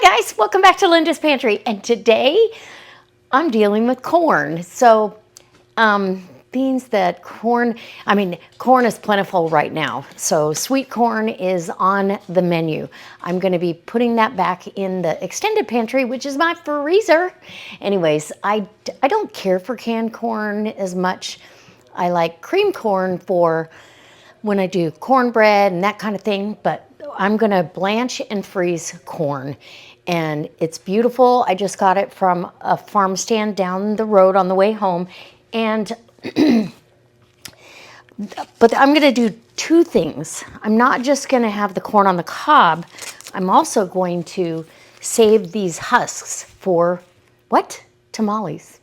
Hi guys, welcome back to Linda's Pantry, and today I'm dealing with corn. So, beans that corn is plentiful right now. So sweet corn is on the menu. I'm going to be putting that back in the extended pantry, which is my freezer. Anyways, I don't care for canned corn as much. I like cream corn for when I do cornbread and that kind of thing, but I'm gonna blanch and freeze corn. And it's beautiful. I just got it from a farm stand down the road on the way home. And, but I'm gonna do two things. I'm not just gonna have the corn on the cob. I'm also going to save these husks for, what? Tamales.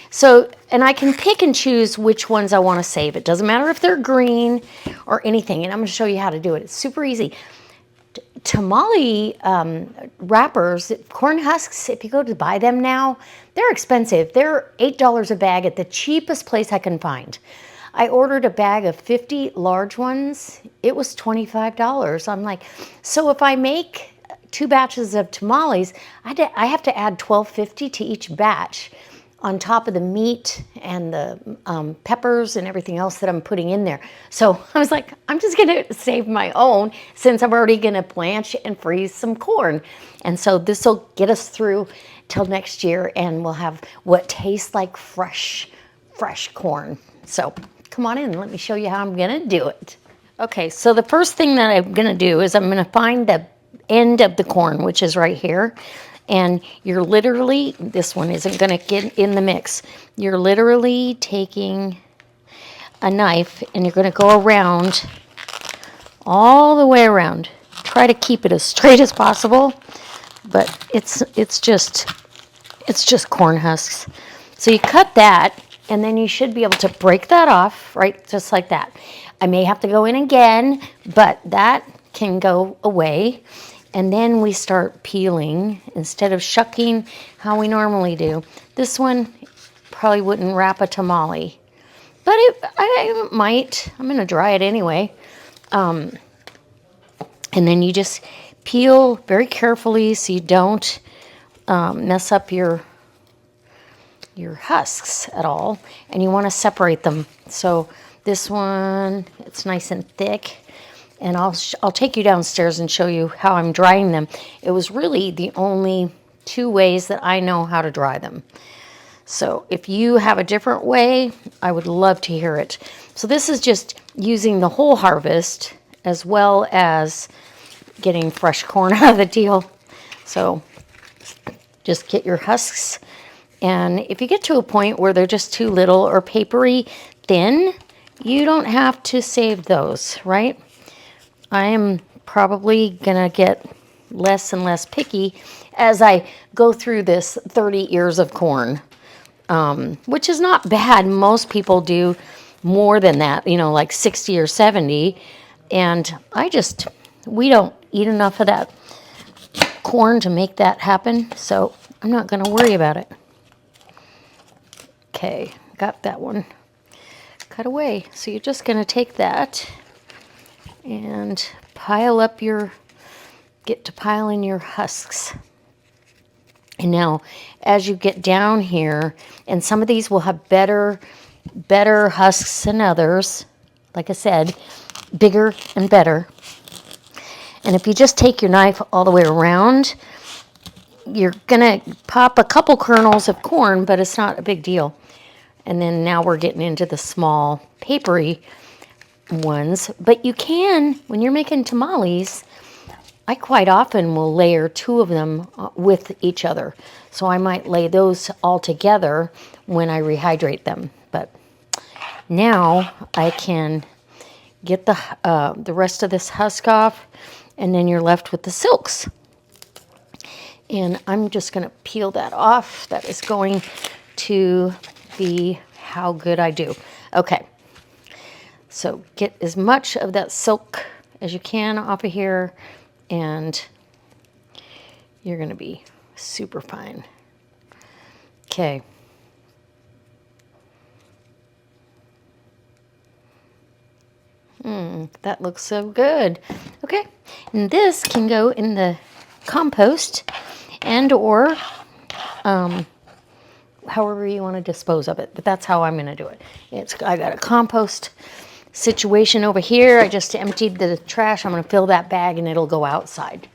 So, and I can pick and choose which ones I want to save. It doesn't matter if they're green or anything, and I'm going to show you how to do it. It's super easy. Tamale wrappers, corn husks, if you go to buy them now, they're expensive. They're $8 a bag at the cheapest place I can find. I ordered a bag of 50 large ones. It was $25. I'm like, so if I make 2 batches of tamales, I have to add $12.50 to each batch, on top of the meat and the peppers and everything else that I'm putting in there. So I was like, I'm just gonna save my own since I'm already gonna blanch and freeze some corn. And so this will get us through till next year, and we'll have what tastes like fresh corn. So come on in, let me show you how I'm gonna do it. Okay, so the first thing that I'm gonna do is I'm gonna find the end of the corn, which is right here. And you're literally, this one isn't going to get in the mix. You're literally taking a knife and you're going to go around, all the way around. Try to keep it as straight as possible, but it's just corn husks. So you cut that, and then you should be able to break that off, right, just like that. I may have to go in again, but that can go away. And then we start peeling instead of shucking how we normally do. This one probably wouldn't wrap a tamale, but I might. I'm gonna dry it anyway. And then you just peel very carefully so you don't mess up your husks at all. And you wanna separate them. So this one, it's nice and thick. And I'll take you downstairs and show you how I'm drying them. It was really the only 2 ways that I know how to dry them. So if you have a different way, I would love to hear it. So this is just using the whole harvest as well as getting fresh corn out of the deal. So just get your husks. And if you get to a point where they're just too little or papery thin, you don't have to save those, right? I am probably gonna get less and less picky as I go through this 30 ears of corn, which is not bad. Most people do more than that, you know, like 60 or 70. And we don't eat enough of that corn to make that happen. So I'm not gonna worry about it. Okay, got that one cut away. So you're just gonna take that and get to piling your husks. And now, as you get down here, and some of these will have better husks than others, like I said, bigger and better. And if you just take your knife all the way around, you're gonna pop a couple kernels of corn, but it's not a big deal. And then now we're getting into the small papery ones, but you can, when you're making tamales, I quite often will layer 2 of them with each other. So I might lay those all together when I rehydrate them. But now I can get the rest of this husk off, and then you're left with the silks. And I'm just gonna peel that off. That is going to be how good I do. Okay. So get as much of that silk as you can off of here, and you're gonna be super fine. Okay. That looks so good. Okay, and this can go in the compost, and or however you want to dispose of it. But that's how I'm going to do it. I got a compost situation over here. I just emptied the trash. I'm going to fill that bag and it'll go outside.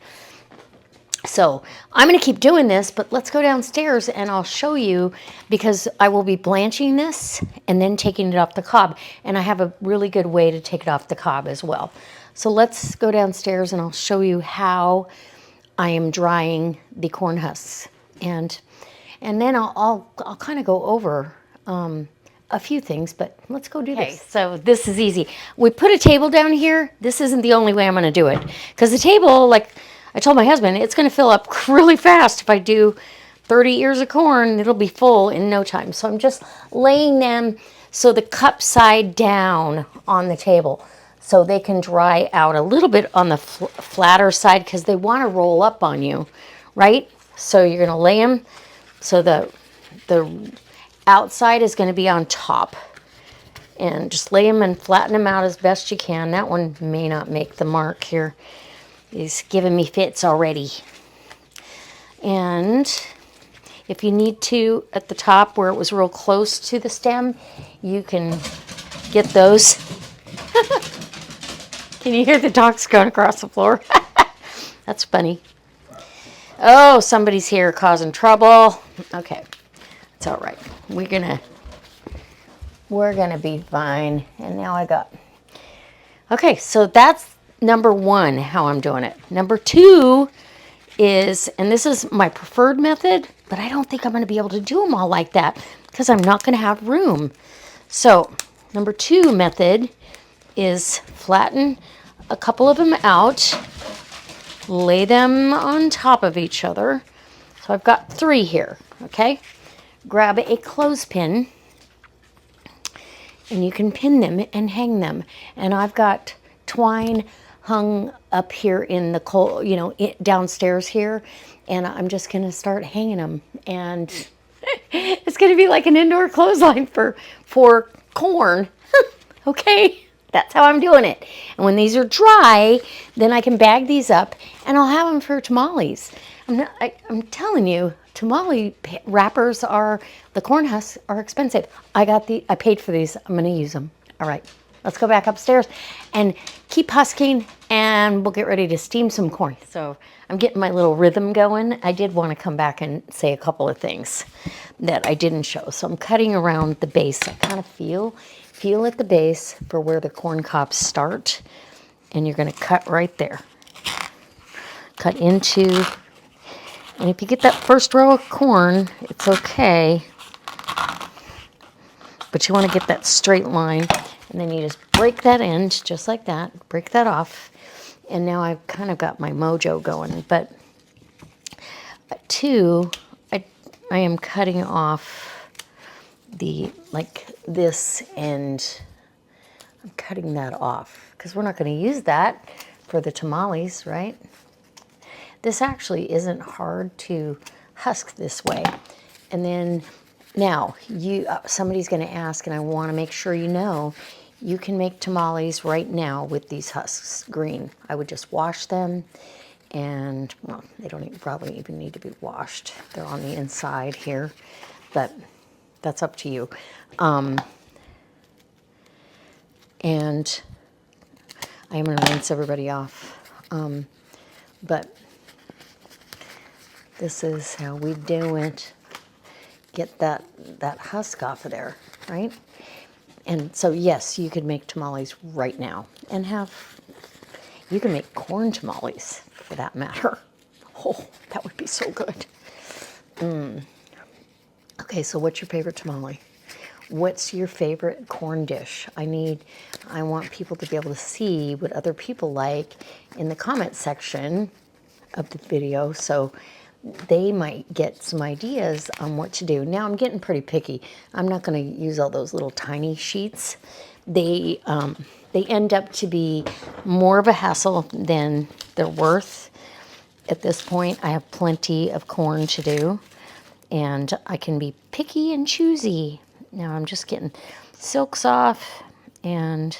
So I'm going to keep doing this, but let's go downstairs and I'll show you, because I will be blanching this and then taking it off the cob. And I have a really good way to take it off the cob as well. So let's go downstairs and I'll show you how I am drying the corn husks. And then I'll kind of go over a few things, but let's go do this. So this is easy. We put a table down here. This isn't the only way I'm going to do it, because the table, like I told my husband, it's going to fill up really fast. If I do 30 ears of corn, it'll be full in no time. So I'm just laying them so the cup side down on the table, so they can dry out a little bit on the flatter side, because they want to roll up on you, right? So you're going to lay them so the outside is going to be on top, and just lay them and flatten them out as best you can. That one may not make the mark here. He's giving me fits already. And if you need to, at the top where it was real close to the stem, you can get those. Can you hear the dogs going across the floor? That's funny. Oh, somebody's here causing trouble. Okay, it's all right. We're gonna be fine. And now I got, okay, so that's number one, how I'm doing it. Number two is, and this is my preferred method, but I don't think I'm going to be able to do them all like that because I'm not going to have room. So number two method is flatten a couple of them out, lay them on top of each other. So I've got three here, okay? Grab a clothespin and you can pin them and hang them. And I've got twine hung up here in the coal, downstairs here, and I'm just gonna start hanging them, and it's gonna be like an indoor clothesline for corn. Okay, that's how I'm doing it. And when these are dry, then I can bag these up and I'll have them for tamales. I'm telling you, tamale wrappers the corn husks are expensive. I paid for these. I'm gonna use them. All right. Let's go back upstairs and keep husking, and we'll get ready to steam some corn. So I'm getting my little rhythm going. I did want to come back and say a couple of things that I didn't show. So I'm cutting around the base. I kind of feel at the base for where the corn cobs start, and you're going to cut right there. Cut into, and if you get that first row of corn, it's okay, but you want to get that straight line. And then you just break that end, just like that, break that off. And now I've kind of got my mojo going. But two, I am cutting off this end. I'm cutting that off because we're not going to use that for the tamales, right? This actually isn't hard to husk this way. And then now, somebody's going to ask, and I want to make sure you know, you can make tamales right now with these husks green. I would just wash them, and, well, they don't probably even need to be washed. They're on the inside here, but that's up to you. And I am going to rinse everybody off. But this is how we do it. Get that husk off of there, right? And so, yes, you could make tamales right now, and you can make corn tamales for that matter. Oh, that would be so good. Okay, so what's your favorite tamale? What's your favorite corn dish? I want people to be able to see what other people like in the comment section of the video, so they might get some ideas on what to do. Now I'm getting pretty picky. I'm not going to use all those little tiny sheets. They end up to be more of a hassle than they're worth. At this point, I have plenty of corn to do, and I can be picky and choosy. Now I'm just getting silks off, and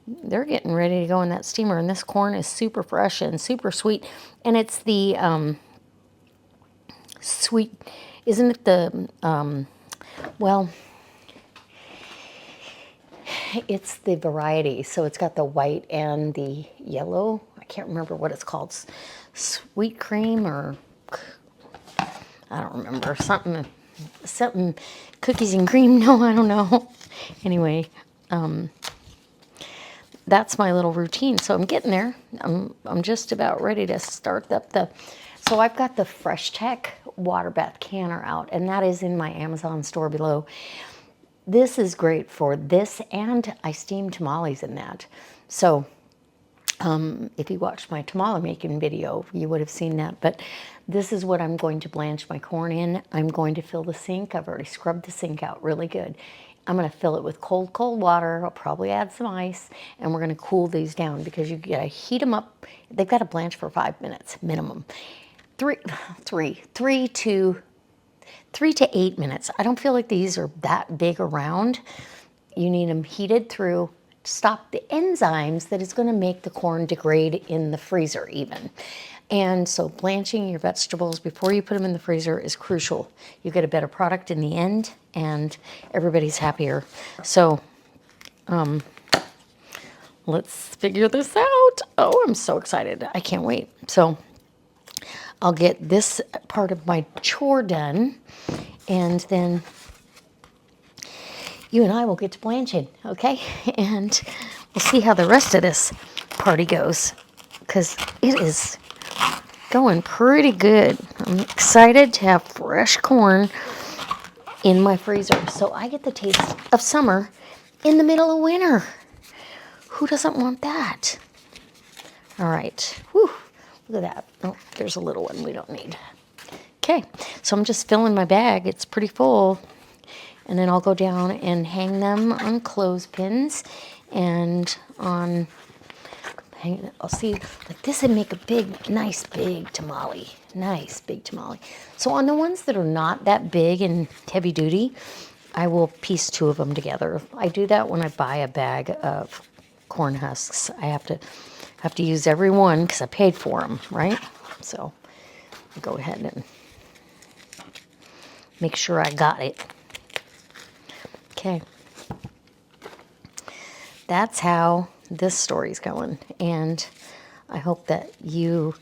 they're getting ready to go in that steamer. And this corn is super fresh and super sweet, and it's the sweet, isn't it the, well, it's the variety. So it's got the white and the yellow. I can't remember what it's called. Sweet cream or I don't remember. Something cookies and cream. No, I don't know. Anyway, that's my little routine. So I'm getting there. I'm just about ready to start up so I've got the Fresh Tech water bath canner out, and that is in my Amazon store below. This is great for this, and I steam tamales in that. So if you watched my tamale making video, you would have seen that. But this is what I'm going to blanch my corn in. I'm going to fill the sink. I've already scrubbed the sink out really good. I'm going to fill it with cold, cold water. I'll probably add some ice, and we're going to cool these down because you got to heat them up. They've got to blanch for 5 minutes minimum. Three to 8 minutes. I don't feel like these are that big around. You need them heated through to stop the enzymes that is going to make the corn degrade in the freezer even. And so blanching your vegetables before you put them in the freezer is crucial. You get a better product in the end and everybody's happier. So let's figure this out. Oh, I'm so excited. I can't wait. So I'll get this part of my chore done, and then you and I will get to blanching, okay? And we'll see how the rest of this party goes, because it is going pretty good. I'm excited to have fresh corn in my freezer, so I get the taste of summer in the middle of winter. Who doesn't want that? All right. Whew. Look at that. Oh, there's a little one we don't need. Okay, so I'm just filling my bag. It's pretty full. And then I'll go down and hang them on clothespins and on, I'll see, like this would make a nice big tamale. Nice big tamale. So on the ones that are not that big and heavy duty, I will piece 2 of them together. I do that when I buy a bag of corn husks. I have to use every one because I paid for them, right? So I'll go ahead and make sure I got it. Okay. That's how this story's going. And I hope that you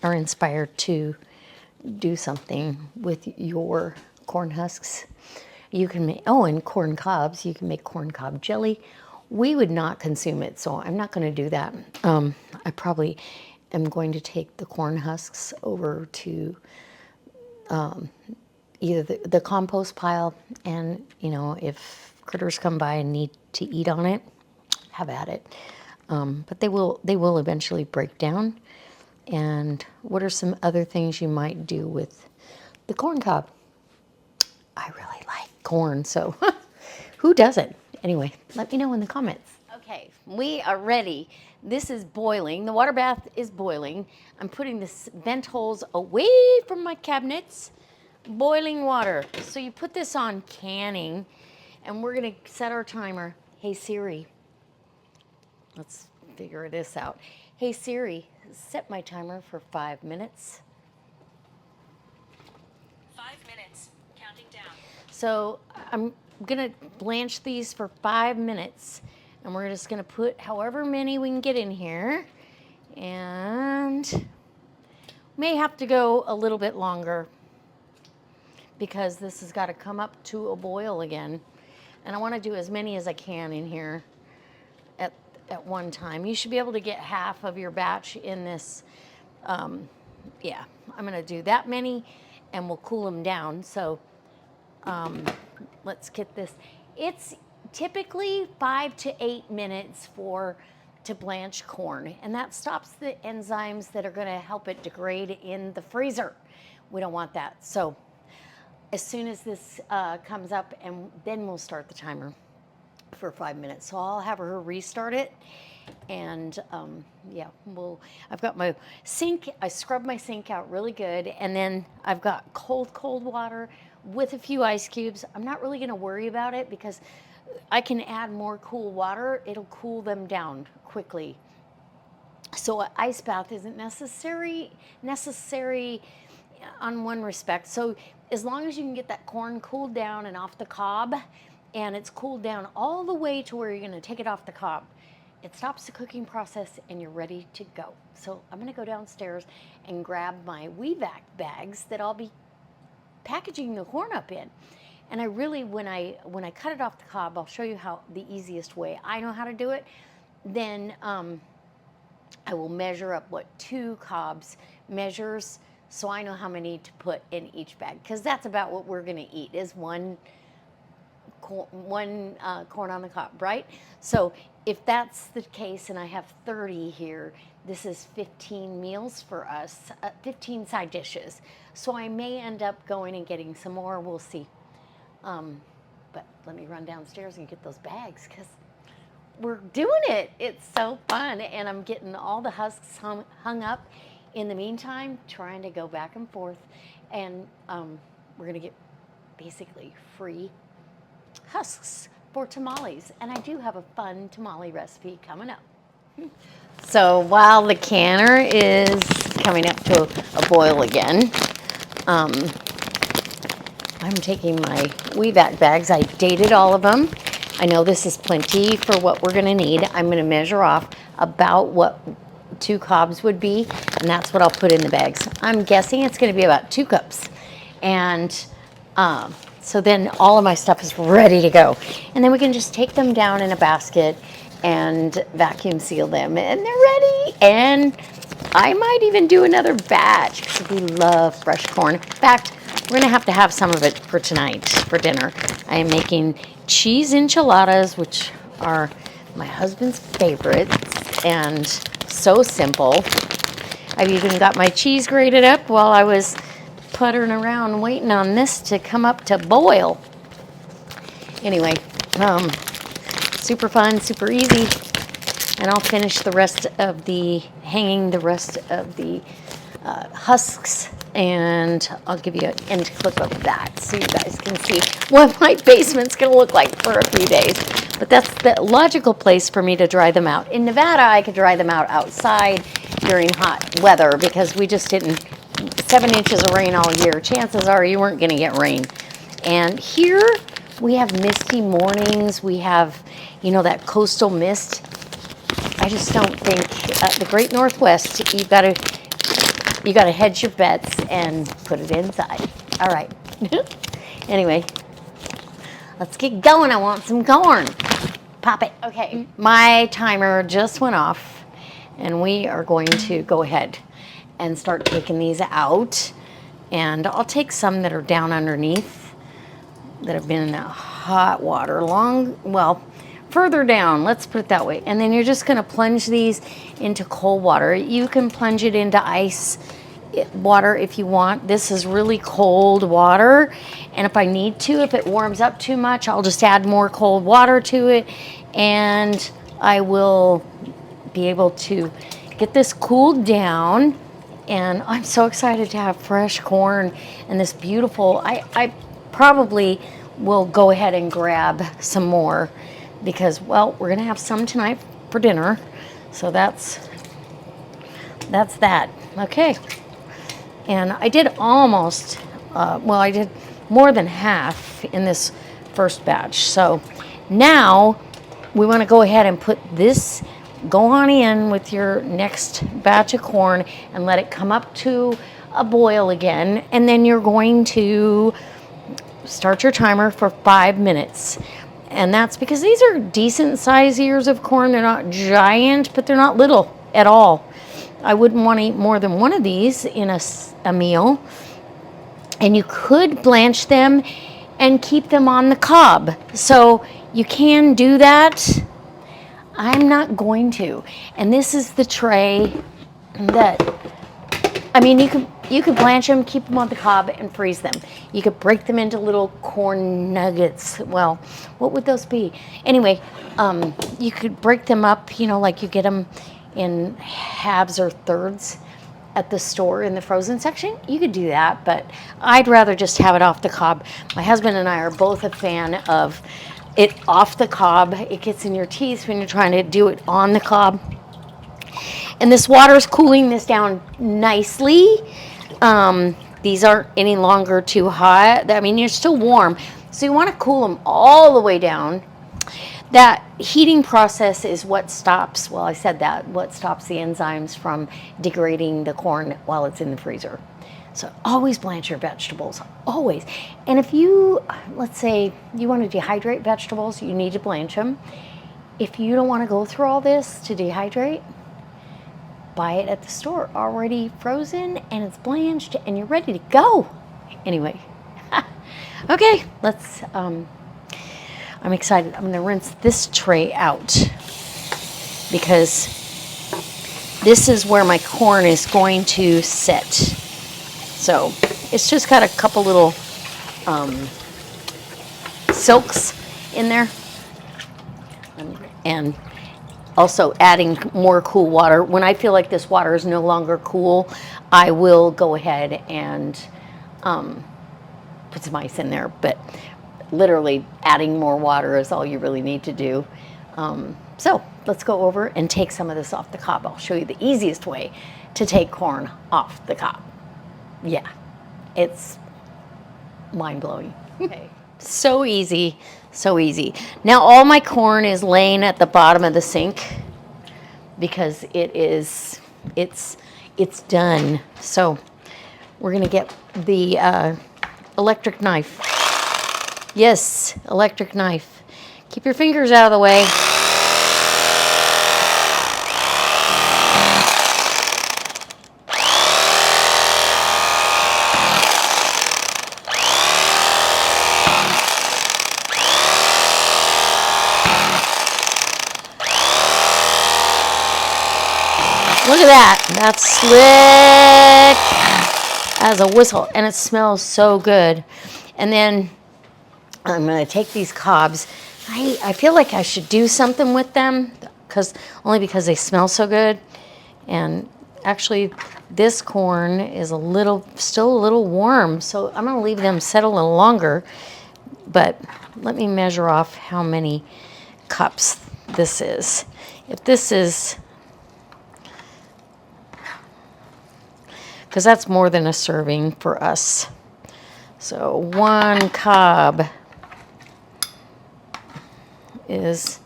are inspired to do something with your corn husks. You can make, and corn cobs. You can make corn cob jelly. We would not consume it, so I'm not going to do that. I probably am going to take the corn husks over to either the compost pile, and if critters come by and need to eat on it, have at it. But they will eventually break down. And what are some other things you might do with the corn cob? I really like corn, so who doesn't? Anyway, let me know in the comments. Okay, we are ready. This is boiling. The water bath is boiling. I'm putting the vent holes away from my cabinets. Boiling water. So you put this on canning, and we're gonna set our timer. Hey Siri, let's figure this out. Hey Siri, set my timer for 5 minutes. 5 minutes, counting down. So I'm gonna blanch these for 5 minutes, and we're just gonna put however many we can get in here, and may have to go a little bit longer because this has got to come up to a boil again. And I want to do as many as I can in here at one time. You should be able to get half of your batch in this. Yeah, I'm going to do that many, and we'll cool them down. So let's get this. It's typically 5 to 8 minutes to blanch corn, and that stops the enzymes that are going to help it degrade in the freezer. We don't want that. So as soon as this comes up, and then we'll start the timer for 5 minutes. So I'll have her restart it, and yeah, I've got my sink. I scrubbed my sink out really good, and then I've got cold water with a few ice cubes. I'm not really going to worry about it because I can add more cool water. It'll cool them down quickly. So an ice bath isn't necessary on one respect. So as long as you can get that corn cooled down and off the cob, and it's cooled down all the way to where you're going to take it off the cob, it stops the cooking process and you're ready to go. So I'm going to go downstairs and grab my WeVac bags that I'll be packaging the corn up in. And I really, when I cut it off the cob, I'll show you how the easiest way I know how to do it. Then I will measure up what 2 cobs measures, so I know how many to put in each bag, because that's about what we're going to eat, is one corn on the cob, right? So if that's the case, and I have 30 here, this is 15 meals for us, 15 side dishes. So I may end up going and getting some more. We'll see. But let me run downstairs and get those bags, because we're doing it. It's so fun, and I'm getting all the husks hung up in the meantime, trying to go back and forth, and we're gonna get basically free husks for tamales, and I do have a fun tamale recipe coming up. So while the canner is coming up to a boil again, I'm taking my WeVac bags. I dated all of them. I know this is plenty for what we're gonna need. I'm gonna measure off about what 2 cobs would be, and that's what I'll put in the bags. I'm guessing it's gonna be about 2 cups. And so then all of my stuff is ready to go. And then we can just take them down in a basket and vacuum seal them, and they're ready. And I might even do another batch, because we love fresh corn. In fact, we're gonna have to have some of it for tonight for dinner. I am making cheese enchiladas, which are my husband's favorites, and so simple. I've even got my cheese grated up while I was puttering around waiting on this to come up to boil. Anyway, super fun, super easy, and I'll finish the rest of hanging the rest of the husks, and I'll give you an end clip of that so you guys can see what my basement's gonna look like for a few days. But that's the logical place for me to dry them out. In Nevada, I could dry them out outside during hot weather, because we just didn't, 7 inches of rain all year. Chances are you weren't gonna get rain. And here we have misty mornings. We have, you know, that coastal mist. I just don't think, the Great Northwest, you gotta hedge your bets and put it inside. All right. Anyway, let's get going. I want some corn. Pop it. Okay, my timer just went off, and we are going to go ahead and start taking these out. And I'll take some that are down underneath, that have been in that hot water further down, let's put it that way. And then you're just gonna plunge these into cold water. You can plunge it into ice water if you want. This is really cold water, and if I need to, if it warms up too much, I'll just add more cold water to it, and I will be able to get this cooled down. And I'm so excited to have fresh corn and this beautiful, I probably will go ahead and grab some more, because, well, we're gonna have some tonight for dinner. So that's that. Okay. And I did almost, I did more than half in this first batch. So now we want to go ahead and put this, go on in with your next batch of corn and let it come up to a boil again. And then you're going to start your timer for 5 minutes. And that's because these are decent size ears of corn. They're not giant, but they're not little at all. I wouldn't want to eat more than one of these in a meal. And you could blanch them and keep them on the cob. So you can do that. I'm not going to. And this is the tray that, I mean, you could blanch them, keep them on the cob, and freeze them. You could break them into little corn nuggets. Well, what would those be? Anyway, you could break them up, you know, like you get them in halves or thirds at the store in the frozen section. You could do that, but I'd rather just have it off the cob. My husband and I are both a fan of it off the cob. It gets in your teeth when you're trying to do it on the cob. And this water is cooling this down nicely. these aren't any longer too hot. I mean, you're still warm. So you want to cool them all the way down. That heating process is what stops, well, I said that, what stops the enzymes from degrading the corn while it's in the freezer. So always blanch your vegetables, always. And if you, let's say you want to dehydrate vegetables, you need to blanch them. If you don't want to go through all this to dehydrate, buy it at the store already frozen and it's blanched and you're ready to go. Anyway, okay, let's, I'm excited. I'm going to rinse this tray out because this is where my corn is going to sit. So it's just got a couple little silks in there. And also adding more cool water. When I feel like this water is no longer cool, I will go ahead and put some ice in there. But literally adding more water is all you really need to do. So let's go over and take some of this off the cob. I'll show you the easiest way to take corn off the cob. Yeah, it's mind-blowing. Okay. So easy, so easy. Now all my corn is laying at the bottom of the sink because it's done. So we're gonna get the electric knife. Yes, electric knife. Keep your fingers out of the way. Look at that. That's slick as a whistle, and it smells so good. And then I'm going to take these cobs. I feel like I should do something with them only because they smell so good. And actually, this corn is still a little warm, so I'm going to leave them set a little longer. But let me measure off how many cups this is. If this is, because that's more than a serving for us. So 1 cob is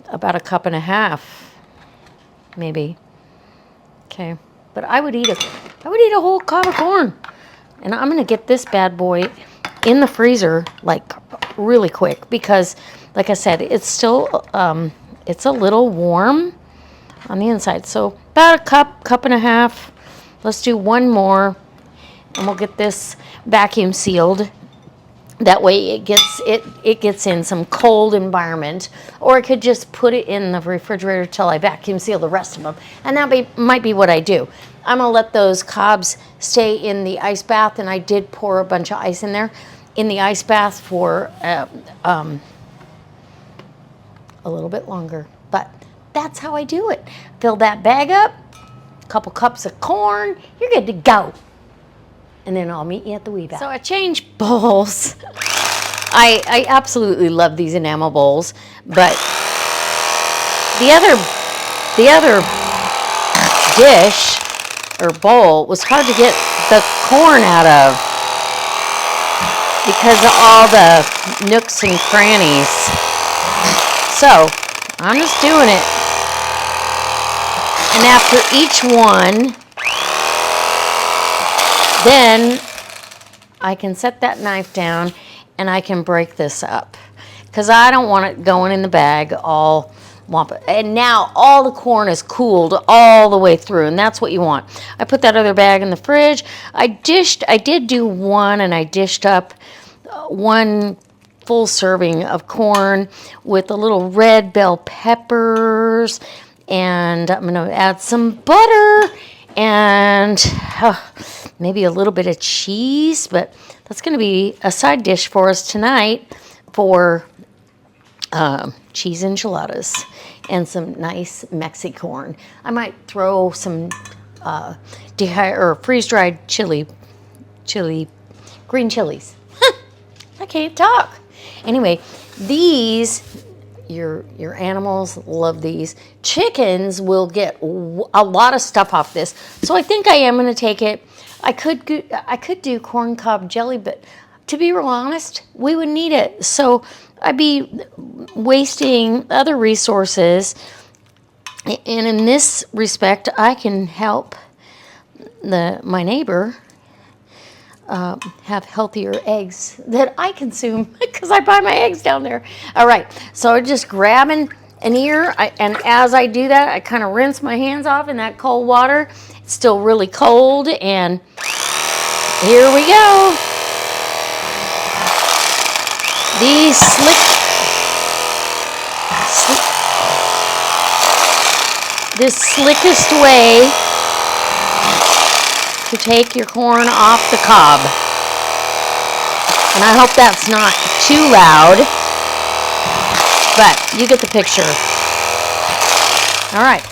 about 1.5 cups, maybe. Okay, but I would eat a whole cob of corn, and I'm gonna get this bad boy in the freezer like really quick because, like I said, it's still it's a little warm on the inside. So about 1.5 cups. Let's do one more, and we'll get this vacuum sealed. That way it gets in some cold environment, or I could just put it in the refrigerator till I vacuum seal the rest of them, and that might be what I do. I'm gonna let those cobs stay in the ice bath, and I did pour a bunch of ice in there in the ice bath for a little bit longer. But that's how I do it. Fill that bag up. Couple cups of corn, you're good to go. And then I'll meet you at the wee bath. So I changed bowls. I absolutely love these enamel bowls, but the other dish or bowl was hard to get the corn out of because of all the nooks and crannies. So I'm just doing it. And after each one, then I can set that knife down and I can break this up because I don't want it going in the bag all wampa. And now all the corn is cooled all the way through, and that's what you want. I put that other bag in the fridge. I did do one, and I dished up 1 full serving of corn with a little red bell peppers. And I'm going to add some butter and maybe a little bit of cheese, but that's going to be a side dish for us tonight for cheese enchiladas and some nice Mexicorn. I might throw some freeze-dried green chilies. I can't talk. Anyway, these... Your animals love these. Chickens will get a lot of stuff off this. So I think I am going to take it I could do corn cob jelly, but to be real honest, we would need it. So I'd be wasting other resources. And in this respect, I can help my neighbor have healthier eggs that I consume because I buy my eggs down there. All right, so I'm just grabbing an ear, and as I do that, I kind of rinse my hands off in that cold water. It's still really cold, and here we go. The slickest way to take your corn off the cob. And I hope that's not too loud, but you get the picture. All right.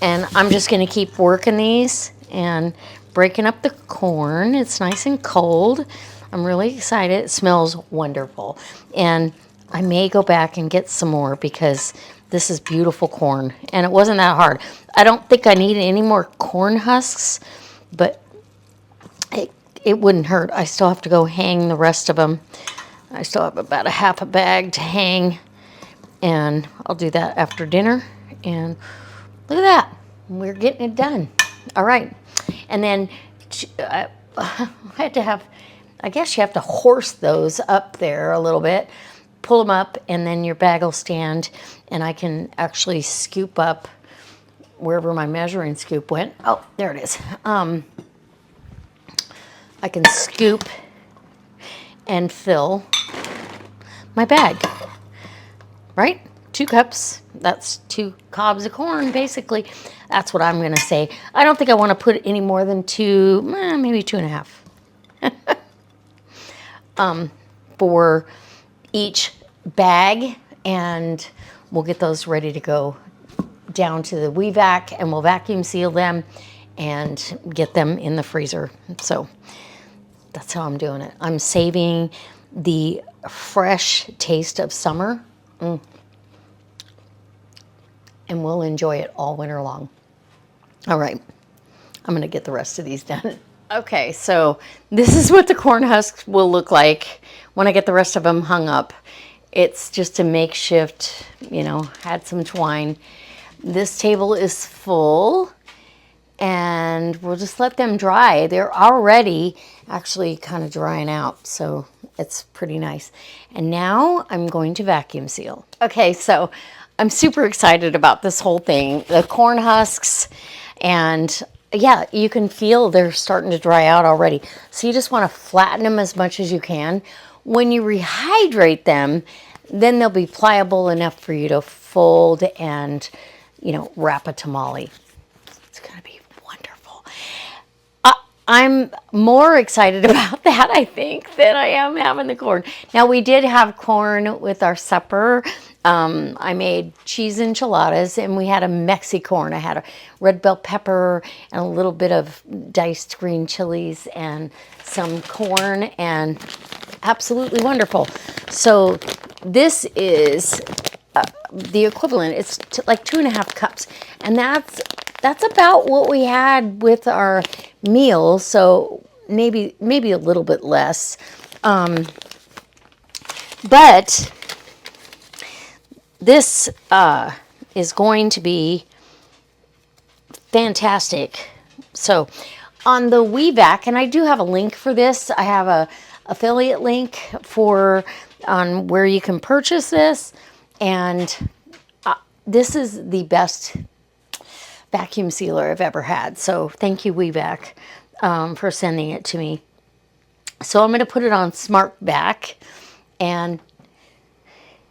And I'm just going to keep working these and breaking up the corn. It's nice and cold. I'm really excited. It smells wonderful. And I may go back and get some more because this is beautiful corn. And it wasn't that hard. I don't think I need any more corn husks, but it wouldn't hurt. I still have to go hang the rest of them. I still have about a half a bag to hang. And I'll do that after dinner. And look at that. We're getting it done. All right. And then I had to have, I guess you have to horse those up there a little bit. Pull them up, and then your bag will stand. And I can actually scoop up wherever my measuring scoop went. Oh, there it is. I can scoop and fill my bag. Right? 2 cups. That's 2 cobs of corn, basically. That's what I'm going to say. I don't think I want to put any more than 2, maybe 2.5. For each bag, and we'll get those ready to go down to the WeVac, and we'll vacuum seal them and get them in the freezer. So that's how I'm doing it. I'm saving the fresh taste of summer. And we'll enjoy it all winter long. All right, I'm gonna get the rest of these done. Okay, so this is what the corn husks will look like when I get the rest of them hung up. It's just a makeshift, had some twine. This table is full, and we'll just let them dry. They're already actually kind of drying out, so it's pretty nice. And now I'm going to vacuum seal. Okay, so I'm super excited about this whole thing. The corn husks, and yeah, you can feel they're starting to dry out already. So you just want to flatten them as much as you can. When you rehydrate them, then they'll be pliable enough for you to fold and, wrap a tamale. It's going to be wonderful. I'm more excited about that, I think, than I am having the corn. Now, we did have corn with our supper. I made cheese enchiladas, and we had a Mexicorn. I had a red bell pepper and a little bit of diced green chilies and some corn, and absolutely wonderful. So this is the equivalent. It's like 2.5 cups, and that's about what we had with our meal. So maybe a little bit less, but this is going to be fantastic. So on the WeVac, and I do have a link for this. I have a affiliate link on where you can purchase this, and this is the best vacuum sealer I've ever had. So thank you, WeVac, for sending it to me. So I'm going to put it on Smart Vac, and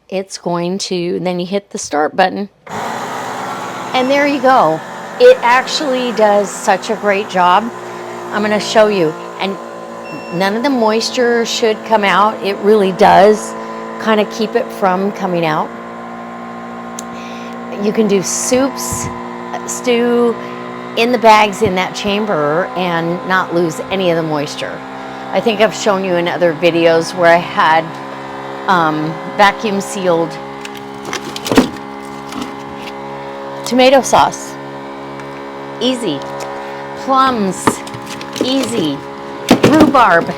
it's going to, then you hit the start button, and there you go. It actually does such a great job. I'm going to show you, and none of the moisture should come out. It really does kind of keep it from coming out. You can do soups, stew in the bags in that chamber and not lose any of the moisture. I think I've shown you in other videos where I had vacuum sealed tomato sauce. Easy. Plums. easy. Rhubarb.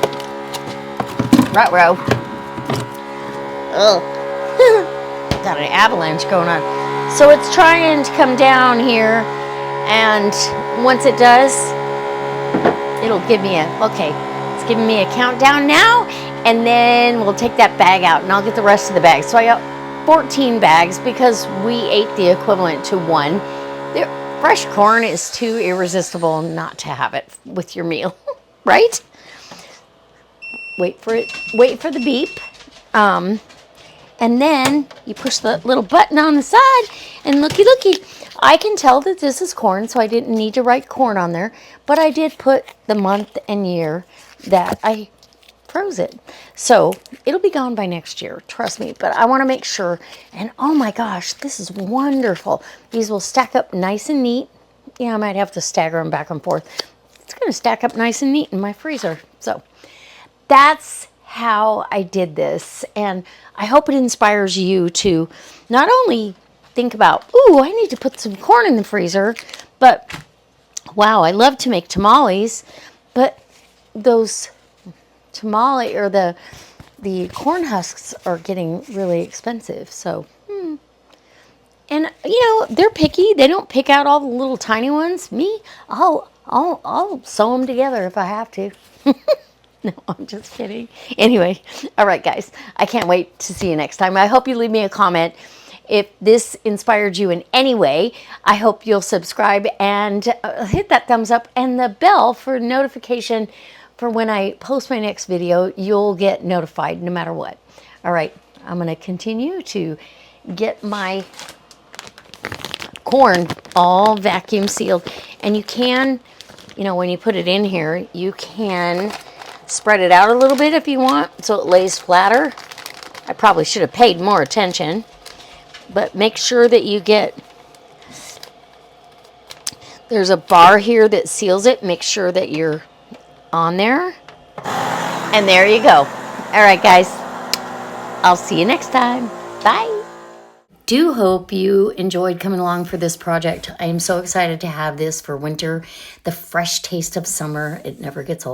Ruh-roh. Ugh. Got an avalanche going on. So it's trying to come down here, and once it does, it'll give me it's giving me a countdown now, and then we'll take that bag out and I'll get the rest of the bags. So I got 14 bags because we ate the equivalent to one. The fresh corn is too irresistible not to have it with your meal, right? Wait for it, wait for the beep. And then you push the little button on the side, and looky, I can tell that this is corn, so I didn't need to write corn on there, but I did put the month and year that I froze it. So it'll be gone by next year, trust me, but I want to make sure. And oh my gosh, this is wonderful. These will stack up nice and neat. Yeah, I might have to stagger them back and forth. It's going to stack up nice and neat in my freezer. So that's how I did this, and I hope it inspires you to not only think about, ooh, I need to put some corn in the freezer, but wow, I love to make tamales, but those tamale or the corn husks are getting really expensive. So and you know, they're picky. They don't pick out all the little tiny ones. Me, I'll sew them together if I have to. No, I'm just kidding. Anyway, all right, guys. I can't wait to see you next time. I hope you leave me a comment. If this inspired you in any way, I hope you'll subscribe and hit that thumbs up and the bell for notification for when I post my next video. You'll get notified no matter what. All right, I'm going to continue to get my corn all vacuum sealed. And you can, you know, when you put it in here, you can spread it out a little bit if you want so it lays flatter. I probably should have paid more attention, but make sure that you get, there's a bar here that seals it. Make sure that you're on there. And there you go. All right, guys. I'll see you next time. Bye. Do hope you enjoyed coming along for this project. I am so excited to have this for winter. The fresh taste of summer. It never gets old.